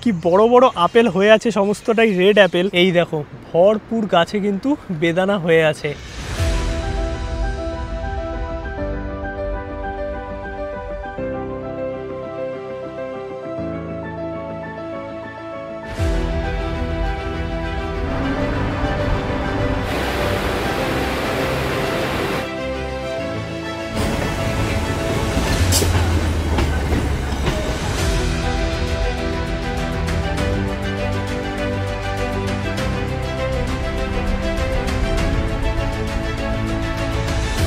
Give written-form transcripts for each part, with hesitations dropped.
কি বড় বড় আপেল হয়ে আছে, সমস্তটাই রেড অ্যাপেল। এই দেখো ভরপুর গাছে কিন্তু বেদানা হয়ে আছে।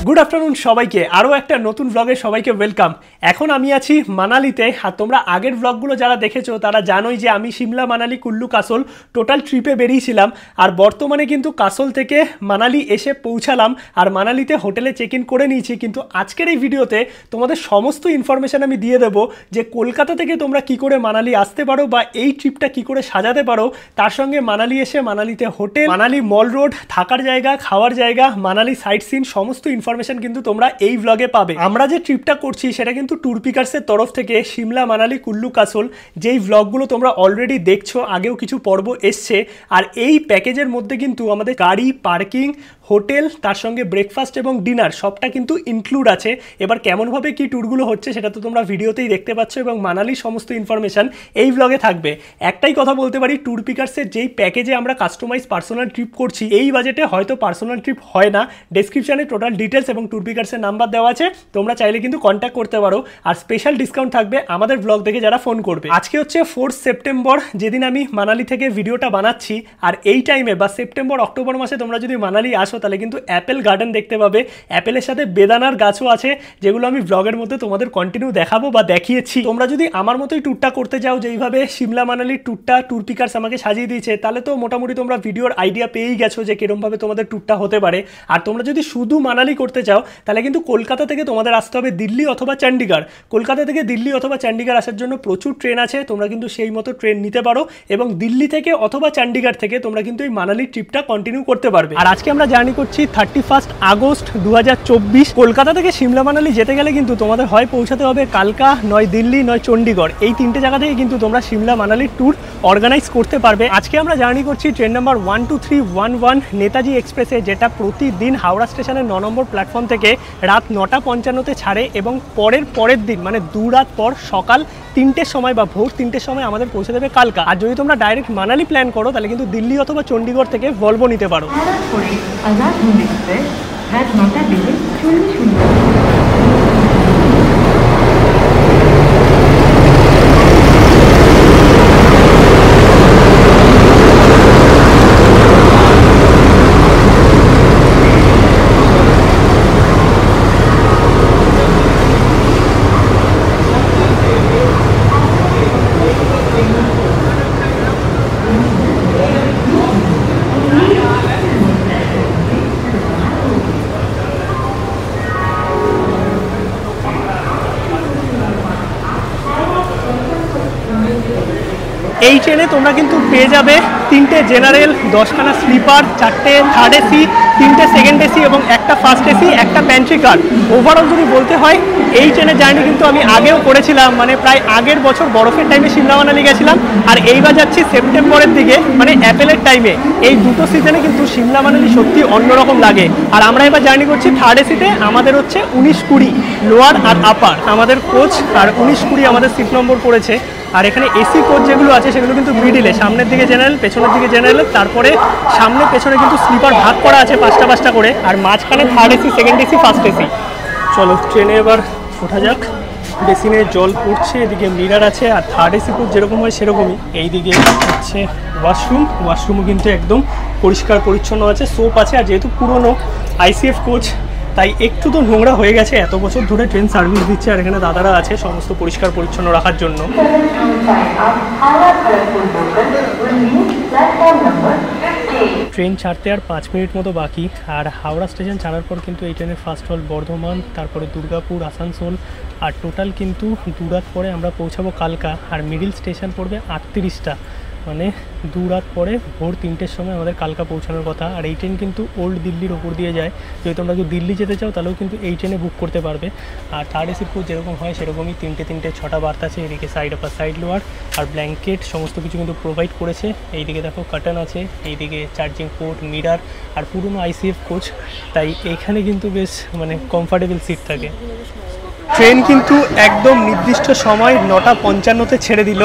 গুড আফটারনুন সবাইকে, আরও একটা নতুন ব্লগে সবাইকে ওয়েলকাম। এখন আমি আছি মানালিতে, আর তোমরা আগের ব্লগগুলো যারা দেখেছো তারা জানোই যে আমি সিমলা মানালি কুল্লু কাসল টোটাল ট্রিপে বেরিয়েছিলাম। আর বর্তমানে কিন্তু কাসল থেকে মানালি এসে পৌঁছালাম, আর মানালিতে হোটেলে চেক ইন করে নিয়েছি। কিন্তু আজকের এই ভিডিওতে তোমাদের সমস্ত ইনফরমেশান আমি দিয়ে দেবো যে কলকাতা থেকে তোমরা কি করে মানালি আসতে পারো বা এই ট্রিপটা কি করে সাজাতে পারো, তার সঙ্গে মানালি এসে মানালিতে হোটেল, মানালি মল রোড, থাকার জায়গা, খাওয়ার জায়গা, মানালি সাইট সিন সমস্ত ইনফরমেশন কিন্তু তোমরা এই ব্লগে পাবে। আমরা যে ট্রিপটা করছি সেটা কিন্তু ট্যুর পিকার্সের তরফ থেকে সিমলা মানালি কুল্লু কাসল, যেই ব্লগগুলো তোমরা অলরেডি দেখছো, আগেও কিছু পর্ব এসছে। আর এই প্যাকেজের মধ্যে কিন্তু আমাদের গাড়ি, পার্কিং, হোটেল, তার সঙ্গে ব্রেকফাস্ট এবং ডিনার সবটা কিন্তু ইনক্লুড আছে। এবার কেমনভাবে কি ট্যুরগুলো হচ্ছে সেটা তো তোমরা ভিডিওতেই দেখতে পাচ্ছ, এবং মানালির সমস্ত ইনফরমেশান এই ব্লগে থাকবে। একটাই কথা বলতে পারি, ট্যুর পিকার্সের যেই প্যাকেজে আমরা কাস্টমাইজ পার্সোনাল ট্রিপ করছি, এই বাজেটে হয়তো পার্সোনাল ট্রিপ হয় না। ডেসক্রিপশনে টোটাল ডিটেলস এবং ট্যুর পিকার্সের নাম্বার দেওয়া আছে, তোমরা চাইলে কিন্তু কন্ট্যাক্ট করতে পারো। আর স্পেশাল ডিসকাউন্ট থাকবে আমাদের ব্লগ দেখে যারা ফোন করবে। আজকে হচ্ছে 4 সেপ্টেম্বর, যেদিন আমি মানালি থেকে ভিডিওটা বানাচ্ছি। আর এই টাইমে বা সেপ্টেম্বর অক্টোবর মাসে তোমরা যদি মানালি আসো তাহলে কিন্তু অ্যাপেল গার্ডেন দেখতে পাবে। অ্যাপেলের সাথে বেদানার গাছও আছে, যেগুলো আমি ব্লগের মধ্যে তোমাদের কন্টিনিউ দেখাবো বা দেখিয়েছি। তোমরা যদি আমার মতোই ট্যুরটা করতে চাও, যেইভাবে সিমলা মানালির ট্যুরটা ট্যুর পিকার্স আমাকে সাজিয়ে দিয়েছে, তাহলে তো মোটামুটি তোমরা ভিডিওর আইডিয়া পেয়েই গেছো যে কিরমভাবে তোমাদের ট্যুরটা হতে পারে। আর তোমরা যদি শুধু মানালি করতে চাও তাহলে কিন্তু কলকাতা থেকে তোমাদের আসতে হবে দিল্লি অথবা চণ্ডীগড়। কলকাতা থেকে দিল্লি অথবা চণ্ডীগড় আসার জন্য প্রচুর ট্রেন আছে, তোমরা কিন্তু সেই মতো ট্রেন নিতে পারো, এবং দিল্লি থেকে অথবা চণ্ডীগড় থেকে তোমরা কিন্তু এই মানালির ট্রিপটা কন্টিনিউ করতে পারবে। আর আজকে আমরা জার্নি করছি 31 আগস্ট 2024। কলকাতা থেকে সিমলা মানালি যেতে গেলে কিন্তু তোমাদের হয় পৌঁছাতে হবে কালকা, নয় দিল্লি, নয় চণ্ডীগড়। এই তিনটে জায়গা থেকে কিন্তু তোমরা সিমলা মানালির ট্যুর অর্গানাইজ করতে পারবে। আজকে আমরা জার্নি করছি ট্রেন নাম্বার 12311 নেতাজি এক্সপ্রেসে, যেটা প্রতিদিন হাওড়া স্টেশনের 9 নম্বর প্ল্যাটফর্ম থেকে রাত 9:55 ছাড়ে, এবং পরের দিন মানে 2 রাত পর সকাল 3টের সময় বা ভোর 3টের সময় আমাদের পৌঁছে দেবে কালকা। আর যদি তোমরা ডাইরেক্ট মানালি প্ল্যান করো তাহলে কিন্তু দিল্লি অথবা চণ্ডীগড় থেকে ভলভো নিতে পারো। এই ট্রেনে তোমরা কিন্তু পেয়ে যাবে 3টে জেনারেল, 10খানা স্লিপার, 4টে থার্ড এসি, 3টে সেকেন্ড এসি এবং একটা ফার্স্ট এসি, একটা প্যান্ট্রি কার। ওভারঅল যদি বলতে হয় এই ট্রেনের জার্নি কিন্তু আমি আগেও করেছিলাম, মানে প্রায় আগের বছর বরফের টাইমে সিমলা মানালি গেছিলাম, আর এইবার যাচ্ছি সেপ্টেম্বরের দিকে মানে অ্যাপেলের টাইমে। এই দুটো সিজনে কিন্তু সিমলা মানালি সত্যি অন্যরকম লাগে। আর আমরা এবার জার্নি করছি থার্ড এসিতে, আমাদের হচ্ছে 19-20 লোয়ার আর আপার আমাদের কোচ, আর 19-20 আমাদের সিট নম্বর পড়েছে। আর এখানে এসি কোচ যেগুলো আছে সেগুলো কিন্তু মিডিলে, সামনের দিকে জেনারেল, পেছনের দিকে জেনারেল, তারপরে সামনে পেছনে কিন্তু স্লিপার ভাগ করা আছে 5টা করে, আর মাঝখানে third AC, second AC, first AC. চলো ট্রেনে এবার ওঠা যাক। বেসিনে জল পড়ছে, এদিকে মিরার আছে, আর থার্ড এসি কোচ যেরকম হয় সেরকমই। এইদিকে হচ্ছে ওয়াশরুমও কিন্তু একদম পরিষ্কার পরিচ্ছন্ন আছে, সোপ আছে। আর যেহেতু পুরনো আইসিএফ কোচ তাই একটু তো নোংরা হয়ে গেছে, এত বছর ধরে ট্রেন সার্ভিস দিচ্ছে, আর এখানে দাদারা আছে সমস্ত পরিষ্কার পরিচ্ছন্ন রাখার জন্য। ট্রেন ছাড়তে আর 5 মিনিট মতো বাকি। আর হাওড়া স্টেশন ছাড়ার পর কিন্তু এই ট্রেনের ফার্স্ট হল বর্ধমান, তারপরে দুর্গাপুর, আসানসোল, আর টোটাল কিন্তু 2 রাত পরে আমরা পৌঁছাবো কালকা। আর মিডিল স্টেশন পড়বে 38টা। মানে 2 রাত পরে ভোর 3টের সময় আমাদের কালকা পৌঁছানোর কথা। আর এই ট্রেন কিন্তু ওল্ড দিল্লির ওপর দিয়ে যায়। যদি তোমরা যদি দিল্লি যেতে চাও তাহলেও কিন্তু এই ট্রেনে বুক করতে পারবে। আর থার্ড এসির কোচ যেরকম হয় সেরকমই 3টে 6টা বার্থ আছে। এদিকে সাইড আপার সাইড লোয়ার আর ব্ল্যাঙ্কেট সমস্ত কিছু কিন্তু প্রোভাইড করেছে। এইদিকে দেখো কার্টেন আছে, এইদিকে চার্জিং পোর্ট, মিরার, আর পুরনো আইসিএফ কোচ, তাই এইখানে কিন্তু বেশ মানে কমফর্টেবল সিট থাকে। ট্রেন কিন্তু একদম নির্দিষ্ট সময় 9:55-তে ছেড়ে দিল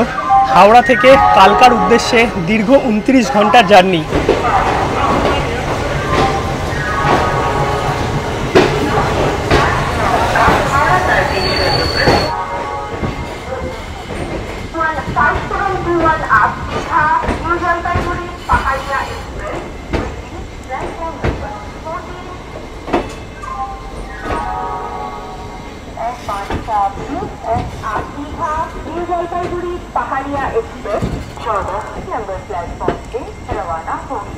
হাওড়া থেকে কালকার উদ্দেশ্যে দীর্ঘ 29 ঘন্টার জার্নি। पहाड़िया एक्सप्रेस 14 नंबर प्लेटफॉर्म से रवाना होगी।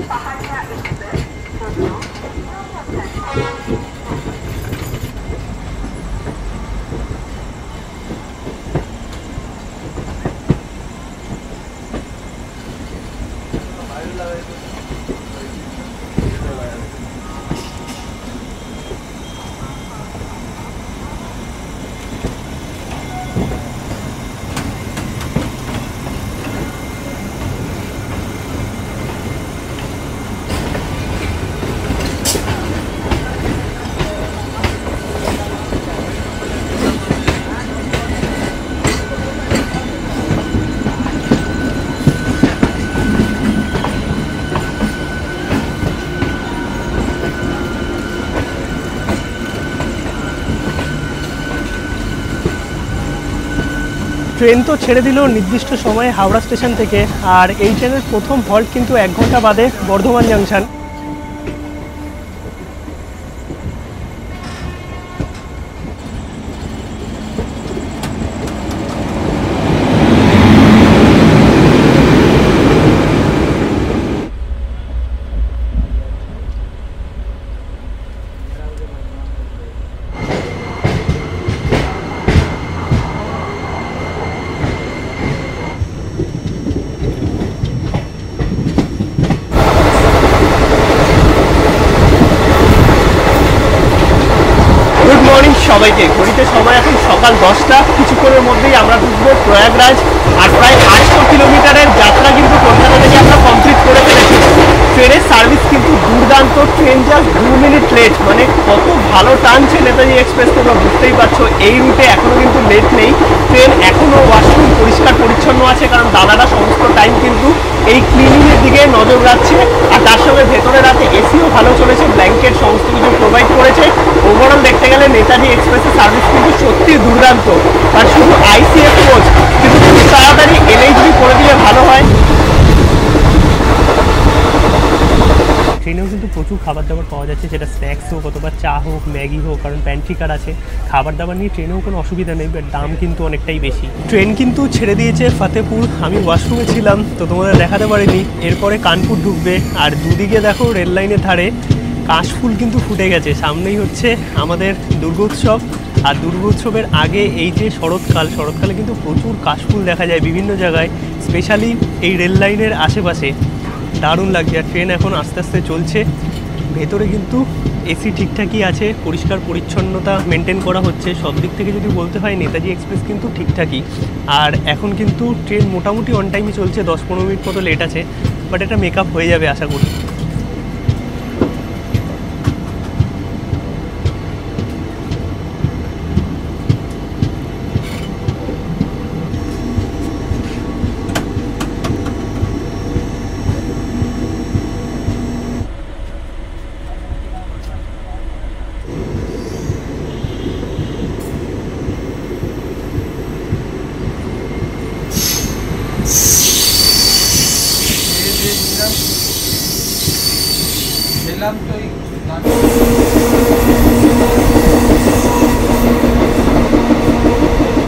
पहाड़िया एक्सप्रेस ট্রেন তো ছেড়ে দিল নির্দিষ্ট সময়ে হাওড়া স্টেশন থেকে। আর এই ট্রেনের প্রথম হল্ট কিন্তু 1 ঘন্টা বাদে বর্ধমান জাংশন। সবাইকে ঘড়িতে সময় এখন সকাল 10টা। কিছুক্ষণের মধ্যেই আমরা ঢুকবো প্রয়াগরাজ। আর প্রায় 800 কিলোমিটারের যাত্রা কিন্তু কলকাতা থেকে আমরা কমপ্লিট করে ফেলেছি। ট্রেনের সার্ভিস কিন্তু দুর্দান্ত। ট্রেন জাস্ট 2 মিনিট লেট, মানে কত ভালো টানছে নেতাজি এক্সপ্রেস, তোমরা বুঝতেই পারছো। এই রুটে এখনো কিন্তু লেট নেই। ট্রেন এখনো ওয়াশরুম পরিষ্কার পরিচ্ছন্ন আছে, কারণ দাদারা সমস্ত টাইম কিন্তু এই ক্লিনিংয়ের দিকে নজর রাখছে। আর তার সঙ্গে ভেতরে রাতে এসিও ভালো চলেছে, ব্ল্যাঙ্কেট সমস্ত কিছু প্রোভাইড করেছে। ওভারঅল দেখতে গেলে নেতাজি এক্সপ্রেসের সার্ভিস কিন্তু সত্যি দুর্দান্ত। আর শুধু আইসিএফ কোচ কিন্তু খুব তাড়াতাড়ি এলএইচডি করে দিলে ভালো হয়। ট্রেনেও কিন্তু প্রচুর খাবার দাবার পাওয়া যাচ্ছে, সেটা স্ন্যাক্স হোক অথবা চা হোক, ম্যাগি হোক, কারণ প্যান্ট্রি কার আছে। খাবার দাবার নিয়ে ট্রেনেও কোনো অসুবিধা নেই, বাট দাম কিন্তু অনেকটাই বেশি। ট্রেন কিন্তু ছেড়ে দিয়েছে ফতেপুর। আমি ওয়াশরুমে ছিলাম তো তোমাদের দেখাতে পারিনি। এরপরে কানপুর ঢুকবে। আর দুদিকে দেখো রেল লাইনের ধারে কাশফুল কিন্তু ফুটে গেছে। সামনেই হচ্ছে আমাদের দুর্গোৎসব। আর দুর্গোৎসবের আগে এই যে শরৎকালে কিন্তু প্রচুর কাশফুল দেখা যায় বিভিন্ন জায়গায়, স্পেশালি এই রেল লাইনের আশেপাশে। দারুণ লাগছে। আর ট্রেন এখন আস্তে আস্তে চলছে। ভেতরে কিন্তু এসি ঠিকঠাকই আছে, পরিষ্কার পরিচ্ছন্নতা মেনটেন করা হচ্ছে। সব দিক থেকে যদি বলতে হয় নেতাজি এক্সপ্রেস কিন্তু ঠিকঠাকই। আর এখন কিন্তু ট্রেন মোটামুটি অন টাইমই চলছে, 10-15 মিনিট মতো লেট আছে, বাট এটা মেকআপ হয়ে যাবে আশা করি।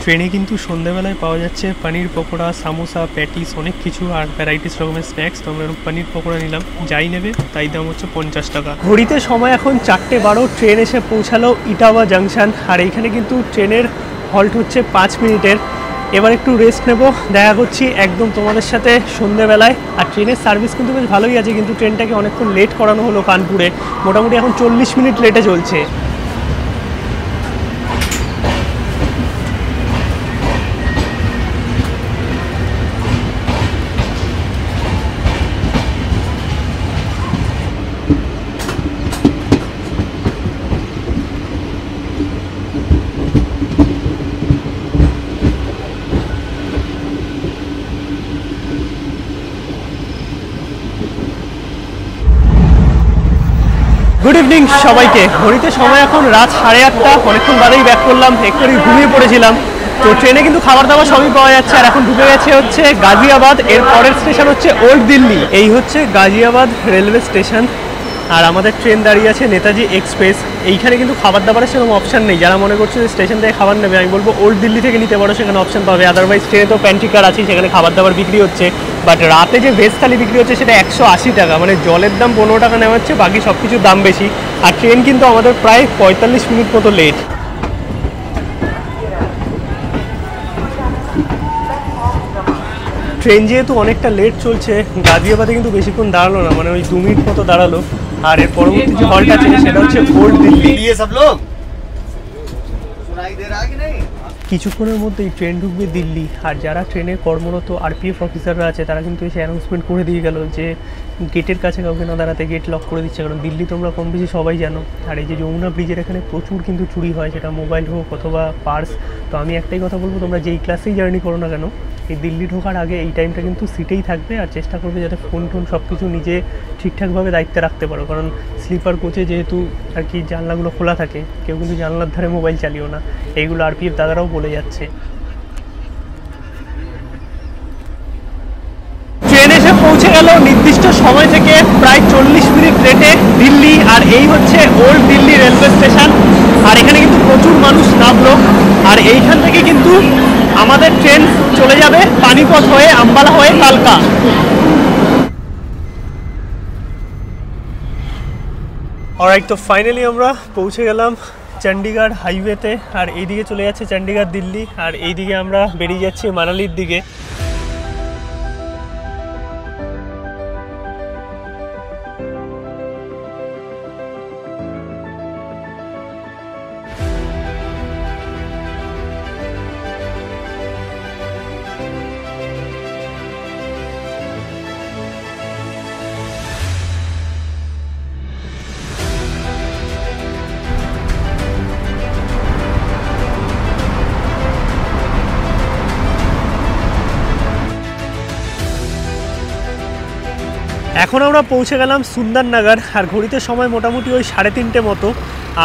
ট্রেনে কিন্তু সন্ধ্যাবেলায় পাওয়া যাচ্ছে পনির পকোড়া, সামোসা, প্যাটিস, অনেক কিছু আর ভ্যারাইটিস রকমের স্ন্যাক্স। তো আমরা পনির পকোড়া নিলাম, যাই নেবে তাই দাম হচ্ছে 50 টাকা। ঘড়িতে সময় এখন 4:12, ট্রেন এসে পৌঁছালো ইটাওয়া জাংশন। আর এইখানে কিন্তু ট্রেনের হল্ট হচ্ছে 5 মিনিটের। এবার একটু রেস্ট নেব, দেখা করছি একদম তোমাদের সাথে সন্ধ্যেবেলায়। আর ট্রেনের সার্ভিস কিন্তু বেশ ভালোই আছে, কিন্তু ট্রেনটাকে অনেকক্ষণ লেট করানো হলো কানপুরে, মোটামুটি এখন 40 মিনিট লেটে চলছে। গুড ইভিনিং সবাইকে। ঘড়িতে সময় এখন রাত 8:30, অনেকক্ষণ বাদেই ব্যাক করলাম, একটু ঘুমিয়ে পড়েছিলাম। তো ট্রেনে কিন্তু খাবার দাবার সবই পাওয়া যাচ্ছে। আর এখন ঢুকে গেছে হচ্ছে গাজিয়াবাদ, এর পরের স্টেশন হচ্ছে ওল্ড দিল্লি। এই হচ্ছে গাজিয়াবাদ রেলওয়ে স্টেশন। আর আমাদের ট্রেন দাঁড়িয়ে আছে নেতাজি এক্সপ্রেস। এইখানে কিন্তু খাবার দাবারের সেরকম অপশান নেই। যারা মনে করছে যে স্টেশন থেকে খাবার নেবে, আমি বলবো ওল্ড দিল্লি থেকে নিতে পারো, সেখানে অপশান পাবে। আদারওয়াইজ ট্রেনে তো প্যান্ট্রি কার আছে, সেখানে খাবার দাবার বিক্রি হচ্ছে। বাট রাতে যে ভেজ থালি বিক্রি হচ্ছে সেটা 180 টাকা, মানে জলের দাম 15 টাকা নেওয়া হচ্ছে, বাকি সব কিছুর দাম বেশি। আর ট্রেন কিন্তু আমাদের প্রায় 45 মিনিট মতো লেট। ট্রেন যেহেতু অনেকটা লেট চলছে, গাজিয়াবাদে কিন্তু বেশিক্ষণ দাঁড়ালো না, মানে ওই 2 মিনিট মতো দাঁড়ালো। আর এর পরবর্তী যে হলটা আছে সেটা হচ্ছে ওল্ড দিল্লি। কিছুক্ষণের মধ্যেই ট্রেন ঢুকবে দিল্লি। আর যারা ট্রেনে কর্মরত আরপিএফ অফিসাররা আছে তারা কিন্তু এসে অ্যানাউন্সমেন্ট করে দিয়ে গেল যে গেটের কাছে কাউকে না দাঁড়াতে, গেট লক করে দিচ্ছে। কারণ দিল্লি তোমরা কম বেশি সবাই জানো। আর এই যে যমুনা ব্রিজের এখানে প্রচুর কিন্তু চুরি হয়, সেটা মোবাইল হোক অথবা পার্স। তো আমি একটাই কথা বলবো, তোমরা যেই ক্লাসেই জার্নি করো না কেন, এই দিল্লি ঢোকার আগে এই টাইমটা কিন্তু সিটেই থাকবে। আর চেষ্টা করবে যাতে ফোন টোন সব কিছু নিজে ঠিকঠাকভাবে দায়িত্বে রাখতে পারো। কারণ স্লিপার কোচে যেহেতু আর কি জানলাগুলো খোলা থাকে, কেউ কিন্তু জানলার ধারে মোবাইল চালিও না, এইগুলো আরপিএফ দাদারাও বলে যাচ্ছে। ট্রেন এসে পৌঁছে গেল নির্দিষ্ট সময় থেকে প্রায় 40 মিনিট লেটে দিল্লি। আর এই হচ্ছে ওল্ড দিল্লি রেলওয়ে স্টেশন। আর এখানে কিন্তু প্রচুর মানুষ নামলো। আর এইখান থেকে কিন্তু আমাদের ট্রেন চলে যাবে পানিপথ হয়ে, আম্বালা হয়ে কালকা। অলরাইট, তো ফাইনালি আমরা পৌঁছে গেলাম চণ্ডীগড় হাইওয়েতে। আর এইদিকে চলে যাচ্ছে চণ্ডীগড় দিল্লি, আর এইদিকে আমরা বেরিয়ে যাচ্ছি মানালির দিকে। এখন আমরা পৌঁছে গেলাম সুন্দরনগর। আর ঘড়িতে সময় মোটামুটি ওই 3:30 মতো।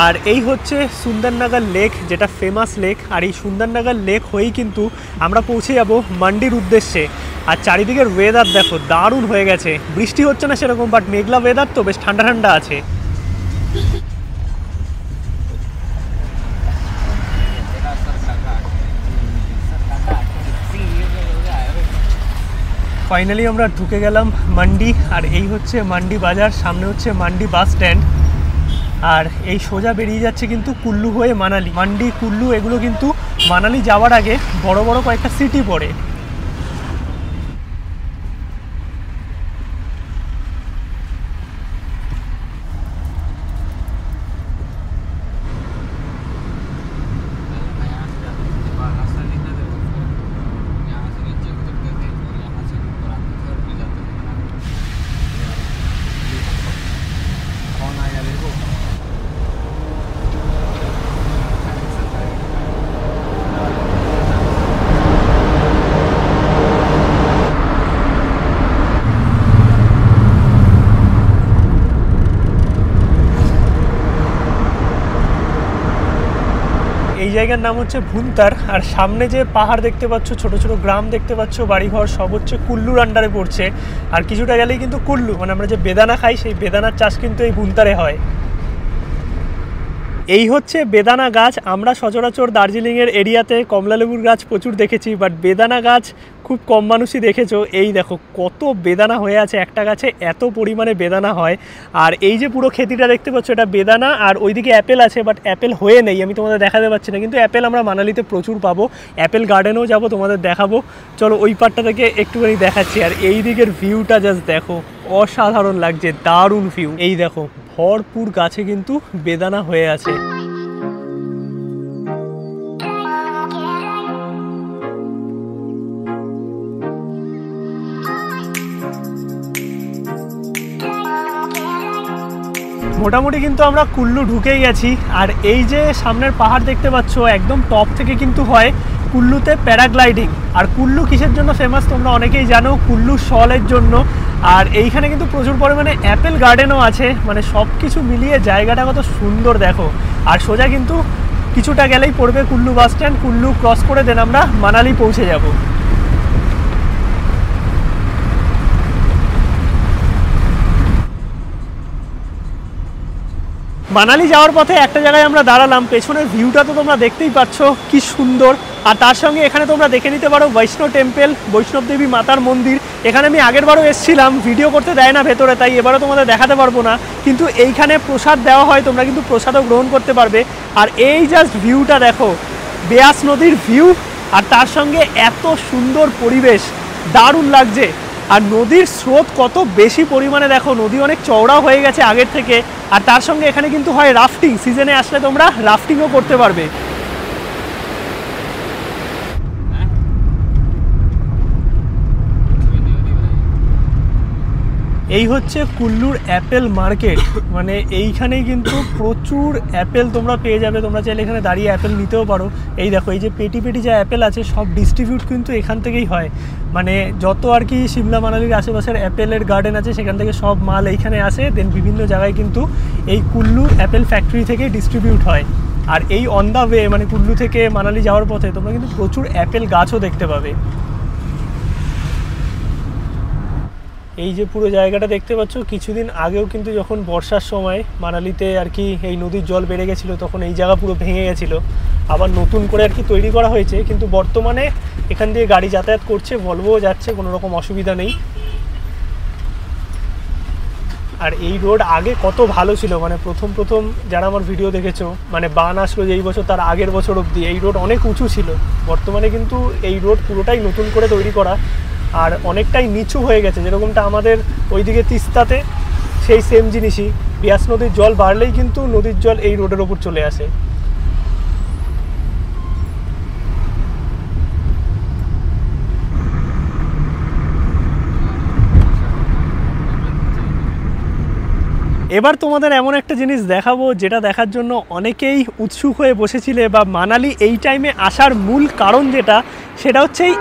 আর এই হচ্ছে সুন্দরনগর লেক, যেটা ফেমাস লেক। আর এই সুন্দরনগর লেক হয়েই কিন্তু আমরা পৌঁছে যাব মান্ডির উদ্দেশ্যে। আর চারিদিকের ওয়েদার দেখো, দারুণ হয়ে গেছে। বৃষ্টি হচ্ছে না সেরকম, বাট মেঘলা ওয়েদার, তো বেশ ঠান্ডা ঠান্ডা আছে। ফাইনালি আমরা ঢুকে গেলাম মান্ডি। আর এই হচ্ছে মান্ডি বাজার, সামনে হচ্ছে মান্ডি বাস স্ট্যান্ড। আর এই সোজা বেরিয়ে যাচ্ছে কিন্তু কুল্লু হয়ে মানালি। মান্ডি, কুল্লু এগুলো কিন্তু মানালি যাওয়ার আগে বড় বড় কয়েকটা সিটি পড়ে। এই জায়গার নাম হচ্ছে ভুন্তার। আর সামনে যে পাহাড় দেখতে পাচ্ছ, ছোট ছোট গ্রাম দেখতে পাচ্ছ, বাড়িঘর সব হচ্ছে কুল্লুর আন্ডারে পড়ছে। আর কিছুটা গেলেই কিন্তু কুল্লু, মানে আমরা যে বেদানা খাই সেই বেদানার চাষ কিন্তু এই ভুন্তারে হয়। এই হচ্ছে বেদানা গাছ। আমরা সচরাচর দার্জিলিংয়ের এরিয়াতে কমলালেবুর গাছ প্রচুর দেখেছি, বাট বেদানা গাছ খুব কম মানুষই দেখেছো। এই দেখো কত বেদানা হয়ে আছে, একটা গাছে এত পরিমাণে বেদানা হয়। আর এই যে পুরো ক্ষেতিটা দেখতে পাচ্ছ এটা বেদানা, আর ওইদিকে অ্যাপেল আছে, বাট অ্যাপেল হয়ে নেই, আমি তোমাদের দেখাতে পারছি না। কিন্তু অ্যাপেল আমরা মানালিতে প্রচুর পাবো, অ্যাপেল গার্ডেনেও যাবো, তোমাদের দেখাবো। চলো ওই পার্টটা থেকে একটুখানি দেখাচ্ছি। আর এই দিকের ভিউটা জাস্ট দেখো, অসাধারণ লাগছে, দারুণ ভিউ। এই দেখো ভরপুর গাছে কিন্তু বেদানা হয়ে আছে। মোটামুটি কিন্তু আমরা কুল্লু ঢুকেই গেছি। আর এই যে সামনের পাহাড় দেখতে পাচ্ছ, একদম টপ থেকে কিন্তু হয় কুল্লুতে প্যারাগ্লাইডিং। আর কুল্লু কিসের জন্য ফেমাস তোমরা অনেকেই জানো, কুল্লু শলের জন্য। আর এইখানে কিন্তু প্রচুর পরিমাণে অ্যাপেল গার্ডেনও আছে, মানে সব কিছু মিলিয়ে জায়গাটা কত সুন্দর দেখো। আর সোজা কিন্তু কিছুটা গেলেই পড়বে কুল্লু বাস স্ট্যান্ড। কুল্লু ক্রস করে দেন আমরা মানালি পৌঁছে যাব। মানালি যাওয়ার পথে একটা জায়গায় আমরা দাঁড়ালাম, পেছনের ভিউটা তো তোমরা দেখতেই পাচ্ছ কি সুন্দর। আর তার সঙ্গে এখানে তোমরা দেখে নিতে পারো বৈষ্ণব টেম্পল, বৈষ্ণব দেবী মাতার মন্দির। এখানে আমি আগেরবারও এসেছিলাম, ভিডিও করতে দেয় না ভেতরে, তাই এবারও তোমাদের দেখাতে পারবো না। কিন্তু এইখানে প্রসাদ দেওয়া হয়, তোমরা কিন্তু প্রসাদও গ্রহণ করতে পারবে। আর এই জাস্ট ভিউটা দেখো, বেয়াস নদীর ভিউ, আর তার সঙ্গে এত সুন্দর পরিবেশ, দারুণ লাগছে। আর নদীর স্রোত কত বেশি পরিমাণে দেখো, নদী অনেক চওড়াও হয়ে গেছে আগের থেকে। আর তার সঙ্গে এখানে কিন্তু হয় রাফটিং, সিজনে আসলে তোমরা রাফটিংও করতে পারবে। এই হচ্ছে কুল্লুর অ্যাপেল মার্কেট, মানে এইখানেই কিন্তু প্রচুর অ্যাপেল তোমরা পেয়ে যাবে। তোমরা চাইলে এখানে দাঁড়িয়ে অ্যাপেল নিতেও পারো। এই দেখো এই যে পেটি পেটি যা অ্যাপেল আছে সব ডিস্ট্রিবিউট কিন্তু এখান থেকেই হয়। মানে যত আর কি সিমলা মানালির আশেপাশের অ্যাপেলের গার্ডেন আছে সেখান থেকে সব মাল এইখানে আসে, দেন বিভিন্ন জায়গায় কিন্তু এই কুল্লু অ্যাপেল ফ্যাক্টরি থেকে ডিস্ট্রিবিউট হয়। আর এই অন দ্য ওয়ে, মানে কুল্লু থেকে মানালি যাওয়ার পথে তোমরা কিন্তু প্রচুর অ্যাপেল গাছও দেখতে পাবে। এই যে পুরো জায়গাটা দেখতে পাচ্ছ, কিছুদিন আগেও কিন্তু যখন বর্ষার সময় মানালিতে আর কি এই নদীর জল বেড়ে গেছিলো, তখন এই জায়গা পুরো ভেঙে গেছিলো, আবার নতুন করে আর কি তৈরি করা হয়েছে। কিন্তু বর্তমানে এখান দিয়ে গাড়ি যাতায়াত করছে, ভলভোও যাচ্ছে, কোনো রকম অসুবিধা নেই। আর এই রোড আগে কত ভালো ছিল, মানে প্রথম যারা আমার ভিডিও দেখেছো, মানে বান আসলো যে এই বছর তার আগের বছর অবধি এই রোড অনেক উঁচু ছিল। বর্তমানে কিন্তু এই রোড পুরোটাই নতুন করে তৈরি করা, আর অনেকটাই নিচু হয়ে গেছে। যেরকমটা আমাদের ওইদিকে তিস্তাতে সেই সেম জিনিসই, বিয়াস নদীর জল বাড়লেই কিন্তু নদীর জল এই রোডের ওপর চলে আসে। এবার তোমাদের এমন একটা জিনিস দেখাবো যেটা দেখার জন্য অনেকেই উৎসুক হয়ে বসেছিলে, বা মানালি এই টাইমে আসার মূল কারণ যেটা, সেটা হচ্ছে এই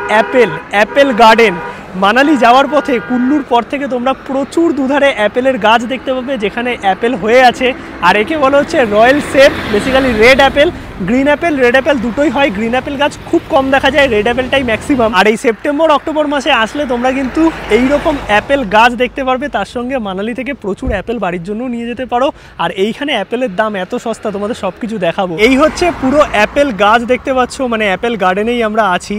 অ্যাপেল গার্ডেন। মানালি যাওয়ার পথে কুল্লুর পর থেকে তোমরা প্রচুর দুধারে অ্যাপেলের গাছ দেখতে পাবে, যেখানে অ্যাপেল হয়ে আছে। আর একে বলা হচ্ছে royal shape, basically red Apple, green Apple. Red Apple দুটোই হয়, গ্রিন অ্যাপেল গাছ খুব কম দেখা যায়, রেড অ্যাপেলটাই ম্যাক্সিমাম। আর এই সেপ্টেম্বর অক্টোবর মাসে আসলে তোমরা কিন্তু এইরকম অ্যাপেল গাছ দেখতে পারবে। তার সঙ্গে মানালি থেকে প্রচুর অ্যাপেল বাড়ির জন্য নিয়ে যেতে পারো। আর এইখানে অ্যাপেলের দাম এত সস্তা, তোমাদের সব কিছু দেখাবো। এই হচ্ছে পুরো অ্যাপেল গাছ দেখতে পাচ্ছ, মানে অ্যাপেল গার্ডেনেই আমরা আছি।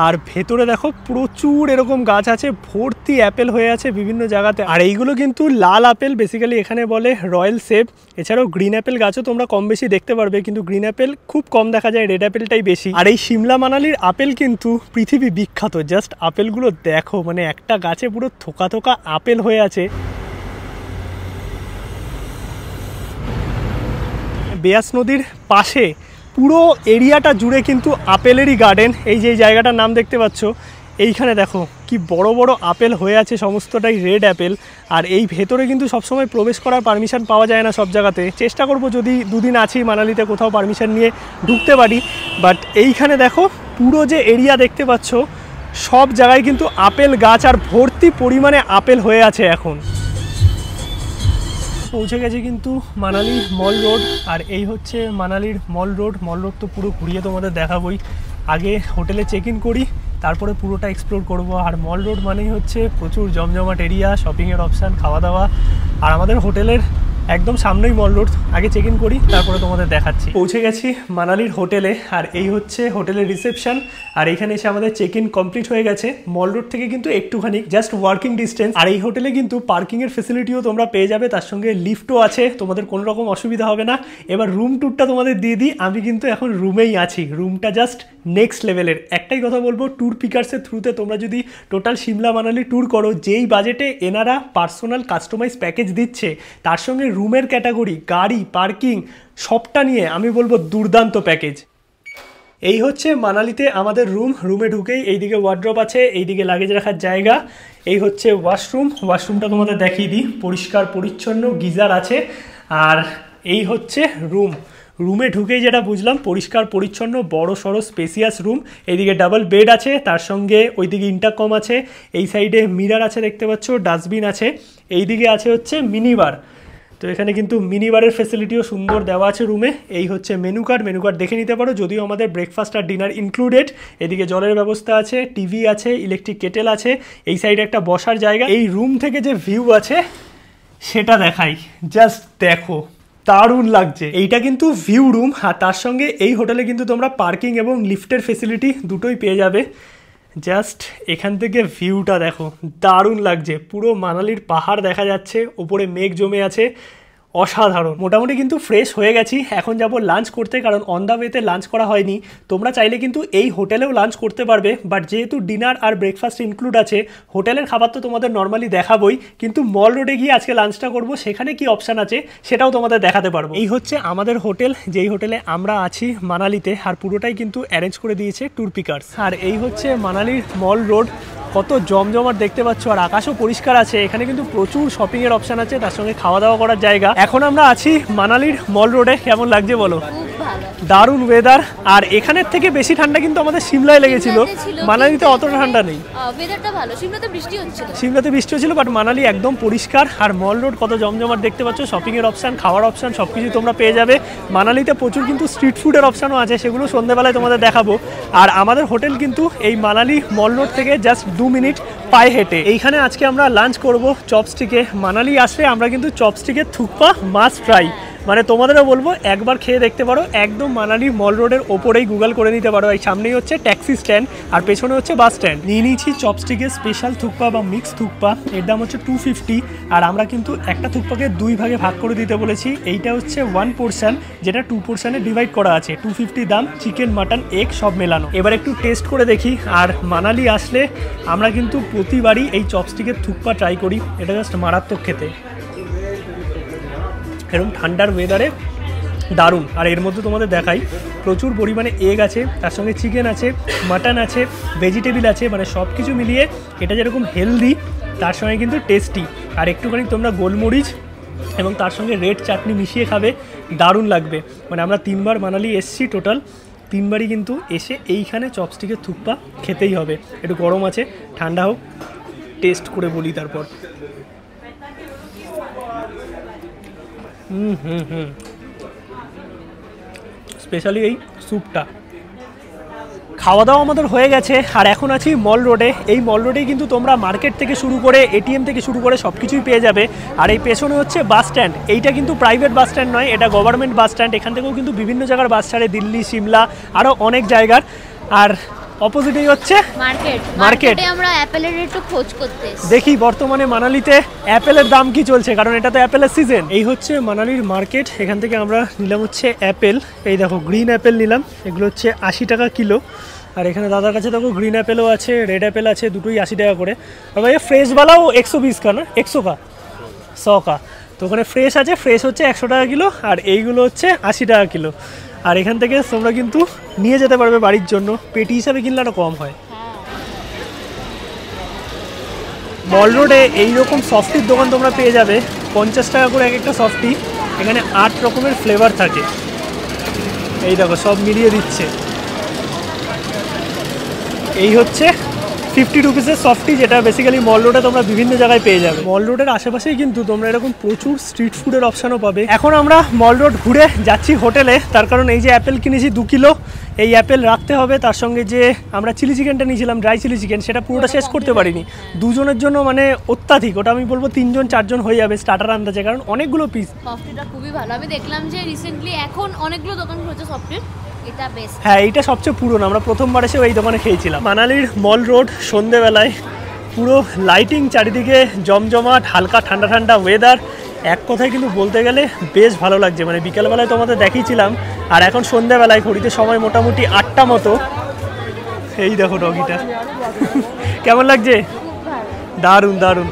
আর ভেতরে দেখো প্রচুর এরকম গাছ আছে, ভর্তি অ্যাপেল হয়ে আছে বিভিন্ন জায়গাতে। আর এইগুলো কিন্তু লাল আপেল, বেসিক্যালি এখানে বলে রয়্যাল সেপ। এছাড়াও গ্রিন অ্যাপেল গাছও তোমরা কম বেশি দেখতে পারবে, কিন্তু গ্রিন অ্যাপেল খুব কম দেখা যায়, রেড অ্যাপেলটাই বেশি। আর এই সিমলা মানালির আপেল কিন্তু পৃথিবী বিখ্যাত। জাস্ট আপেলগুলো দেখো, মানে একটা গাছে পুরো থোকা থোকা আপেল হয়ে আছে। বেয়াস নদীর পাশে পুরো এরিয়াটা জুড়ে কিন্তু আপেলেরই গার্ডেন। এই যে জায়গাটার নাম দেখতে পাচ্ছ, এইখানে দেখো কি বড় বড় আপেল হয়ে আছে, সমস্তটাই রেড অ্যাপেল। আর এই ভেতরে কিন্তু সবসময় প্রবেশ করার পারমিশন পাওয়া যায় না সব জায়গাতে। চেষ্টা করব যদি দুদিন আছি মানালিতে কোথাও পারমিশন নিয়ে ঢুকতে পারি। বাট এইখানে দেখো পুরো যে এরিয়া দেখতে পাচ্ছ, সব জায়গায় কিন্তু আপেল গাছ, আর ভর্তি পরিমাণে আপেল হয়ে আছে এখন। পৌঁছে গেছে কিন্তু মানালি মল রোড। আর এই হচ্ছে মানালির মল রোড। মল রোড তো পুরো ঘুরিয়ে তোমাদের দেখাবোই। আগে হোটেলে চেক ইন করি, তারপরে পুরোটা এক্সপ্লোর করব। আর মল রোড মানেই হচ্ছে প্রচুর জমজমাট এরিয়া, শপিংয়ের অপশান, খাওয়া দাওয়া। আর আমাদের হোটেলের একদম সামনেই মল রোড। আগে চেক ইন করি, তারপরে তোমাদের দেখাচ্ছি। পৌঁছে গেছি মানালির হোটেলে, আর এই হচ্ছে হোটেলের রিসেপশন। আর এখানে এসে আমাদের চেক ইন কমপ্লিট হয়ে গেছে। মল রোড থেকে কিন্তু একটুখানি জাস্ট ওয়ার্কিং ডিস্টেন্স। আর এই হোটেলে কিন্তু পার্কিং এর ফেসিলিটিও তোমরা পেয়ে যাবে, তার সঙ্গে লিফটও আছে, তোমাদের কোনো রকম অসুবিধা হবে না। এবার রুম ট্যুরটা তোমাদের দিয়ে দিই। আমি কিন্তু এখন রুমেই আছি, রুমটা জাস্ট নেক্সট লেভেলের। একটাই কথা বলবো, ট্যুর পিকার্সের থ্রুতে তোমরা যদি টোটাল সিমলা মানালি ট্যুর করো, যেই বাজেটে এনারা পার্সোনাল কাস্টমাইজ প্যাকেজ দিচ্ছে, তার সঙ্গে রুমের ক্যাটাগরি, গাড়ি, পার্কিং সবটা নিয়ে আমি বলবো দুর্দান্ত প্যাকেজ। এই হচ্ছে মানালিতে আমাদের রুম। রুমে ঢুকেই এইদিকে ওয়ার্ড্রপ আছে, এইদিকে লাগেজ রাখার জায়গা, এই হচ্ছে ওয়াশরুম। ওয়াশরুমটা তোমাদের দেখিয়ে দিই, পরিষ্কার পরিচ্ছন্ন, গিজার আছে। আর এই হচ্ছে রুম। রুমে ঢুকেই যেটা বুঝলাম, পরিষ্কার পরিচ্ছন্ন, বড় সড়ো স্পেসিয়াস রুম। এইদিকে ডাবল বেড আছে, তার সঙ্গে ওইদিকে ইন্টারকম আছে, এই সাইডে মিরার আছে দেখতে পাচ্ছ, ডাস্টবিন আছে, এইদিকে আছে হচ্ছে মিনিবার। তো এখানে কিন্তু মিনিবারের ফেসিলিটিও সুন্দর দেওয়া আছে রুমে। এই হচ্ছে মেনু কার্ড, মেনু কার্ড দেখে নিতে পারো, যদিও আমাদের ব্রেকফাস্ট আর ডিনার ইনক্লুডেড। এদিকে জলের ব্যবস্থা আছে, টিভি আছে, ইলেকট্রিক কেটেল আছে, এই সাইডে একটা বসার জায়গা। এই রুম থেকে যে ভিউ আছে সেটা দেখাই, জাস্ট দেখো, দারুণ লাগছে। এইটা কিন্তু ভিউ রুম, আর তার সঙ্গে এই হোটেলে কিন্তু তোমরা পার্কিং এবং লিফটের ফেসিলিটি দুটোই পেয়ে যাবে। জাস্ট এখান থেকে ভিউটা দেখো, দারুণ লাগছে। পুরো মানালির পাহাড় দেখা যাচ্ছে, ওপরে মেঘ জমে আছে, অসাধারণ। মোটামুটি কিন্তু ফ্রেশ হয়ে গেছি, এখন যাব লাঞ্চ করতে, কারণ অন দ্য ওয়েতে লাঞ্চ করা হয়নি। তোমরা চাইলে কিন্তু এই হোটেলেও লাঞ্চ করতে পারবে, বাট যেহেতু ডিনার আর ব্রেকফাস্ট ইনক্লুড আছে, হোটেলের খাবার তো তোমাদের নর্মালি দেখাবোই, কিন্তু মল রোডে গিয়ে আজকে লাঞ্চটা করব, সেখানে কি অপশান আছে সেটাও তোমাদের দেখাতে পারবো। এই হচ্ছে আমাদের হোটেল, যেই হোটেলে আমরা আছি মানালিতে, আর পুরোটাই কিন্তু অ্যারেঞ্জ করে দিয়েছে ট্যুর পিকার্স। আর এই হচ্ছে মানালির মল রোড, কত জমজমাট দেখতে পাচ্ছ, আর আকাশও পরিষ্কার আছে। এখানে কিন্তু প্রচুর শপিং এর অপশন আছে, তার সঙ্গে খাওয়া দাওয়া করার জায়গা। এখন আমরা আছি মানালির মল রোডে। কেমন লাগছে বলো? দারুণ ওয়েদার। আর এখানের থেকে বেশি ঠান্ডা কিন্তু আমাদের সিমলায় লেগেছিল, মানালিতে অতটা ঠান্ডা নেই। ওয়েদারটা ভালো, সিমলাতে বৃষ্টি হচ্ছিল, সিমলাতে বৃষ্টি হচ্ছিল, বাট মানালি একদম পরিষ্কার। আর মল রোড কত জমজমাট দেখতে পাচ্ছ, শপিং এর অপশন, খাওয়ার অপশন সবকিছু তোমরা পেয়ে যাবে। মানালিতে প্রচুর কিন্তু স্ট্রিট ফুডের অপশনও আছে, সেগুলো সন্ধ্যাবেলায় তোমাদের দেখাবো। আর আমাদের হোটেল কিন্তু এই মানালি মল রোড থেকে জাস্ট 2 মিনিট পায়ে হেঁটে। এইখানে আজকে আমরা লাঞ্চ করব চপস্টিকে। মানালি আসলে আমরা কিন্তু চপস্টিকের থুকপা মাস্ট ট্রাই, মানে তোমাদেরও বলবো একবার খেয়ে দেখতে পারো। একদম মানালি মল রোডের ওপরেই গুগল করে নিতে পারো। এই সামনেই হচ্ছে ট্যাক্সি স্ট্যান্ড, আর পেছনে হচ্ছে বাস স্ট্যান্ড। নিয়ে নিয়েছি চপস্টিকের স্পেশাল থুকপা বা মিক্স থুকপা, এর দাম হচ্ছে 250। আর আমরা কিন্তু একটা থুকপাকে 2 ভাগে ভাগ করে দিতে বলেছি। এইটা হচ্ছে 1 পোর্শন, যেটা 2 পোর্শনে ডিভাইড করা আছে। 250 দাম, চিকেন, মাটন, এগ সব মেলানো। এবার একটু টেস্ট করে দেখি। আর মানালি আসলে আমরা কিন্তু প্রতিবারই এই চপস্টিকের থুকপা ট্রাই করি, এটা জাস্ট মারাত্মক খেতে, এরকম ঠান্ডার ওয়েদারে দারুণ। আর এর মধ্যে তোমাদের দেখাই, প্রচুর পরিমাণে এগ আছে, তার সঙ্গে চিকেন আছে, মাটন আছে, ভেজিটেবল আছে, মানে সব কিছু মিলিয়ে এটা যেরকম হেলদি, তার সঙ্গে কিন্তু টেস্টি। আর একটুখানি তোমরা গোলমরিচ এবং তার সঙ্গে রেড চাটনি মিশিয়ে খাবে, দারুণ লাগবে। মানে আমরা 3বার মানালি এসছি, টোটাল 3বারই কিন্তু এসে এইখানে চপস্টিকের থুকপা খেতেই হবে। একটু গরম আছে, ঠান্ডা হোক, টেস্ট করে বলি তারপর। স্পেশালি এই স্যুপটা। খাওয়া দাওয়া আমাদের হয়ে গেছে, আর এখন আছি মল রোডে। এই মল রোডেই কিন্তু তোমরা মার্কেট থেকে শুরু করে এটিএম থেকে শুরু করে সব কিছুই পেয়ে যাবে। আর এই পেছনে হচ্ছে বাস স্ট্যান্ড। এইটা কিন্তু প্রাইভেট বাস স্ট্যান্ড নয়, এটা গভর্নমেন্ট বাস স্ট্যান্ড। এখান থেকেও কিন্তু বিভিন্ন জায়গার বাস ছাড়ে, দিল্লি, সিমলা, আরও অনেক জায়গার। আর অপোজিটেই হচ্ছে মার্কেট। আমরা অ্যাপেলের একটু খোঁজ করতে দেখি বর্তমানে মানালিতে অ্যাপেলের দাম কি চলছে, কারণ এটা তো অ্যাপেলের সিজন। এই হচ্ছে মানালির মার্কেট। এখান থেকে আমরা নিলাম হচ্ছে অ্যাপেল। এই দেখো গ্রিন অ্যাপেল নিলাম, এগুলো হচ্ছে 80 টাকা কিলো। আর এখানে দাদার কাছে দেখো গ্রিন অ্যাপেলও আছে, রেড অ্যাপেল আছে, দুটোই 80 টাকা করে। আর ভাই ফ্রেশওয়ালাও 120 কা না, 100 কা, 100 কা। তো ওখানে ফ্রেশ আছে, ফ্রেশ হচ্ছে 100 টাকা কিলো, আর এইগুলো হচ্ছে 80 টাকা কিলো। আর এখান থেকে তোমরা কিন্তু নিয়ে যেতে পারবে বাড়ির জন্য, পেটি হিসাবে কিনলে আরও কম হয়। মল রোডে এইরকম সফটির দোকান তোমরা পেয়ে যাবে, 50 টাকা করে এক একটা সফটি। এখানে 8 রকমের ফ্লেভার থাকে, এই দেখো সব মিলিয়ে দিচ্ছে। এই হচ্ছে 50 রুপিসের সফটি, যেটা বেসিক্যালি মল রোডে তোমরা বিভিন্ন জায়গায় পেয়ে যাবে। মল রোডের আশেপাশেই কিন্তু তোমরা এরকম প্রচুর স্ট্রিট ফুডের অপশানও পাবে। এখন আমরা মল রোড ঘুরে যাচ্ছি হোটেলে, তার কারণ এই যে অ্যাপেল কিনেছি 2 কিলো, এই অ্যাপেল রাখতে হবে, তার সঙ্গে যে আমরা চিলি চিকেনটা নিয়েছিলাম ড্রাই চিলি চিকেন সেটা পুরোটা শেষ করতে পারিনি। দুজনের জন্য মানে অত্যাধিক, ওটা আমি বলবো 3জন 4জন হয়ে যাবে স্টার্টার আন্দাজে, কারণ অনেকগুলো পিস। সফটটা খুবই ভালো, আমি দেখলাম যে রিসেন্টলি এখন অনেকগুলো দোকান খুলেছে সফটের, এটা বেস্ট। হ্যাঁ এইটা সবচেয়ে পুরনো, আমরা প্রথমবার এসেও এই দোকানে খেয়েছিলাম। মানালির মল রোড সন্ধেবেলায় পুরো লাইটিং, চারিদিকে জমজমাট, হালকা ঠান্ডা ঠান্ডা ওয়েদার, এক কথায় কিন্তু বলতে গেলে বেশ ভালো লাগছে। মানে বিকেলবেলায় তোমাদের দেখিয়েছিলাম, আর এখন সন্ধেবেলায় ঘড়িতে সময় মোটামুটি 8টা মতো। এই দেখো ডগিটা কেমন লাগছে? দারুণ দারুণ।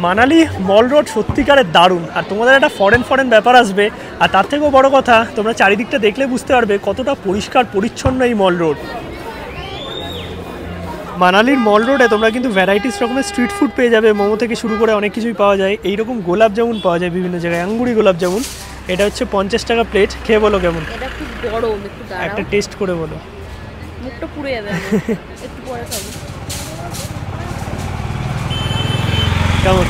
মানালি মল রোড সত্যিকারের দারুণ। আর তোমাদের একটা ফরেন ব্যাপার আসবে, আর তার থেকেও বড় কথা তোমরা চারিদিকটা দেখলে বুঝতে পারবে কতটা পরিষ্কার পরিচ্ছন্ন এই মল রোড। মানালির মল রোডে তোমরা কিন্তু ভ্যারাইটিস রকমের স্ট্রিট ফুড পেয়ে যাবে, মোমো থেকে শুরু করে অনেক কিছুই পাওয়া যায়। এইরকম গোলাপ জামুন পাওয়া যায় বিভিন্ন জায়গায়, আঙ্গুরি গোলাপ জামুন। এটা হচ্ছে 50 টাকা প্লেট। খেয়ে বলো কেমন? এটা খুব গরম, একটু দাঁড়াও, একটা টেস্ট করে বলো। মুখটা পুড়ে যাবে একটু পরে খাবো। কেমন?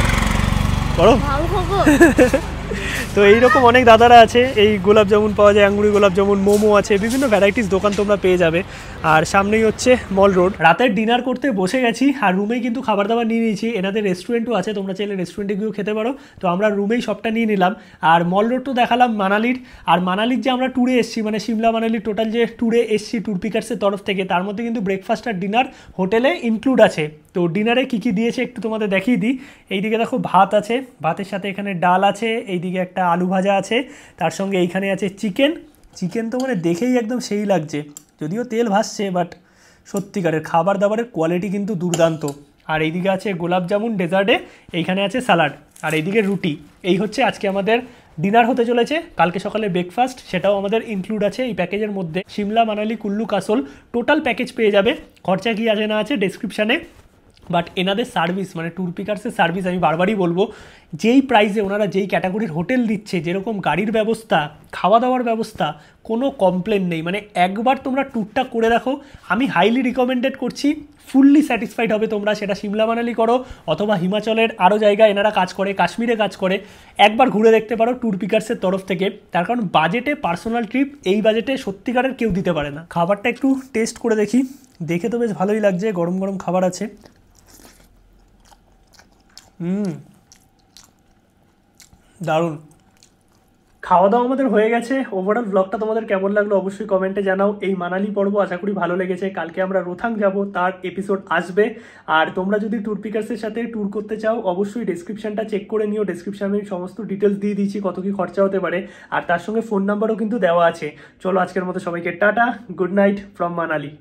গরম? ভালো খাবো। তো এইরকম অনেক দাদারা আছে, এই গোলাপ জামুন পাওয়া যায়, আঙ্গুরি গোলাপ জামুন, মোমো আছে, বিভিন্ন ভ্যারাইটিস দোকান তোমরা পেয়ে যাবে। আর সামনেই হচ্ছে মল রোড। রাতের ডিনার করতে বসে গেছি, আর রুমেই কিন্তু খাবার দাবার নিয়ে নিয়েছি। এনাদের রেস্টুরেন্টও আছে, তোমরা চাইলে রেস্টুরেন্টে গিয়েও খেতে পারো। তো আমরা রুমেই সবটা নিয়ে নিলাম। আর মল রোড তো দেখালাম মানালির। আর মানালির যে আমরা ট্যুরে এসেছি, মানে সিমলা মানালি টোটাল যে ট্যুরে এসেছি ট্যুর পিকার্সের তরফ থেকে, তার মধ্যে কিন্তু ব্রেকফাস্ট আর ডিনার হোটেলে ইনক্লুড আছে। তো ডিনারে কী কী দিয়েছে একটু তোমাদের দেখিয়ে দিই। এইদিকে দেখো ভাত আছে, ভাতের সাথে এখানে ডাল আছে, এইদিকে একটা আলু ভাজা আছে, তার সঙ্গে এইখানে আছে চিকেন তো মানে দেখেই একদম সেই লাগছে, যদিও তেল ভাসছে, বাট সত্যিকারের খাবার দাবারের কোয়ালিটি কিন্তু দুর্দান্ত। আর এইদিকে আছে গোলাপ জামুন ডেজার্টে, এইখানে আছে স্যালাড, আর এইদিকে রুটি। এই হচ্ছে আজকে আমাদের ডিনার হতে চলেছে। কালকে সকালে ব্রেকফাস্ট, সেটাও আমাদের ইনক্লুড আছে এই প্যাকেজের মধ্যে। সিমলা মানালি কুল্লু কাসল টোটাল প্যাকেজ পেয়ে যাবে। খরচা কী আছে না আছে ডেসক্রিপশানে। বাট এনাদের সার্ভিস, মানে ট্যুর পিকার্সের সার্ভিস আমি বারবারই বলবো, যেই প্রাইসে ওনারা যেই ক্যাটাগরির হোটেল দিচ্ছে, যেরকম গাড়ির ব্যবস্থা, খাওয়া দাওয়ার ব্যবস্থা, কোনো কমপ্লেন নেই। মানে একবার তোমরা ট্যুরটা করে দেখো, আমি হাইলি রিকমেন্ডেড করছি। ফুললি স্যাটিসফাইড হবে তোমরা, সেটা সিমলা মানালি করো অথবা হিমাচলের আরও জায়গায় এনারা কাজ করে, কাশ্মীরে কাজ করে। একবার ঘুরে দেখতে পারো ট্যুর পিকার্সের তরফ থেকে। তার কারণ বাজেটে পার্সোনাল ট্রিপ এই বাজেটে সত্যিকারের কেউ দিতে পারে না। খাবারটা একটু টেস্ট করে দেখি, দেখে তো বেশ ভালোই লাগছে। গরম গরম খাবার আছে। দারুণ। খাওয়া দাওয়া আমাদের হয়ে গেছে। ওভারঅল ব্লগটা তোমাদের কেমন লাগলো অবশ্যই কমেন্টে জানাও। এই মানালি পর্ব আশা করি ভালো লেগেছে। কালকে আমরা রোথাং যাব, তার এপিসোড আসবে। আর তোমরা যদি ট্যুর পিকার্সের সাথে ট্যুর করতে চাও অবশ্যই ডেসক্রিপশনটা চেক করে নিও। ডেসক্রিপশনে আমি সমস্ত ডিটেলস দিয়ে দিয়েছি, কত কি খরচা হতে পারে, আর তার সঙ্গে ফোন নাম্বারও কিন্তু দেওয়া আছে। চলো আজকের মতো সবাইকে tata, good night from Manali.